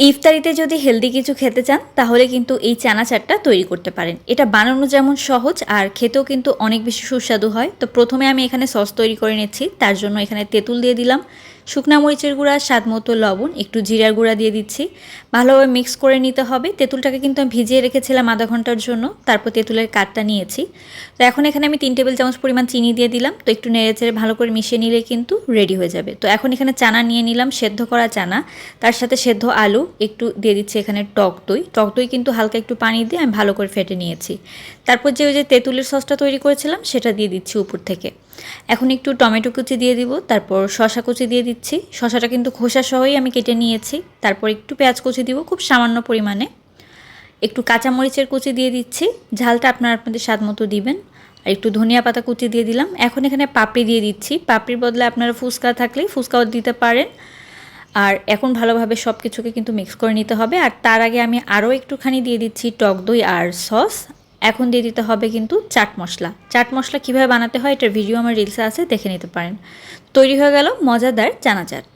ইফতারিতে যদি হেলদি কিছু খেতে চান তাহলে কিন্তু এই চানা চাটটা তৈরি করতে পারেন। এটা বানানো যেমন সহজ আর খেতেও কিন্তু অনেক বেশি সুস্বাদু হয়। তো প্রথমে আমি এখানে সস তৈরি করে নিচ্ছি। তার জন্য এখানে তেঁতুল দিয়ে দিলাম, শুকনা মরিচের গুঁড়া, স্বাদ মতো লবণ, একটু জিরার গুঁড়া দিয়ে দিচ্ছি। ভালোভাবে মিক্স করে নিতে হবে। তেঁতুলটাকে কিন্তু আমি ভিজিয়ে রেখেছিলাম আধা ঘন্টার জন্য, তারপর তেঁতুলের কাঠটা নিয়েছি। তো এখন এখানে আমি 3 টেবিল চামচ পরিমাণ চিনি দিয়ে দিলাম। তো একটু নেড়েচেড়ে ভালো করে মিশিয়ে নিলে কিন্তু রেডি হয়ে যাবে। তো এখন এখানে চানা নিয়ে নিলাম, সেদ্ধ করা চানা, তার সাথে সেদ্ধ আলু, একটু দিয়ে দিচ্ছি এখানে টক দই। টক দই কিন্তু হালকা একটু পানি দিয়ে আমি ভালো করে ফেটে নিয়েছি। তারপর যে ওই যে তেঁতুলের সসটা তৈরি করেছিলাম সেটা দিয়ে দিচ্ছি উপর থেকে। এখন একটু টমেটো কুচি দিয়ে দিব, তারপর শসা কুচি দিয়ে দিচ্ছি। শসাটা কিন্তু খোসা সহই আমি কেটে নিয়েছি। তারপর একটু পেঁয়াজ কুচি দিব খুব সামান্য পরিমাণে, একটু কাঁচামরিচের কুচি দিয়ে দিচ্ছি, ঝালটা আপনারা আপনাদের স্বাদ মতো দিবেন। আর একটু ধনিয়া পাতা কুচি দিয়ে দিলাম। এখন এখানে পাপড়ি দিয়ে দিচ্ছি। পাপড়ির বদলে আপনারা ফুচকা থাকলে ফুচকাও দিতে পারেন। আর এখন ভালোভাবে সব কিছুকে কিন্তু মিক্স করে নিতে হবে। আর তার আগে আমি আরও একটুখানি দিয়ে দিচ্ছি টক দই আর সস। এখন দিয়ে দিতে হবে কিন্তু চাট মশলা। চাট মশলা কীভাবে বানাতে হয় এটার ভিডিও আমার রিলসে আছে, দেখে নিতে পারেন। তৈরি হয়ে গেল মজাদার চানা চাট।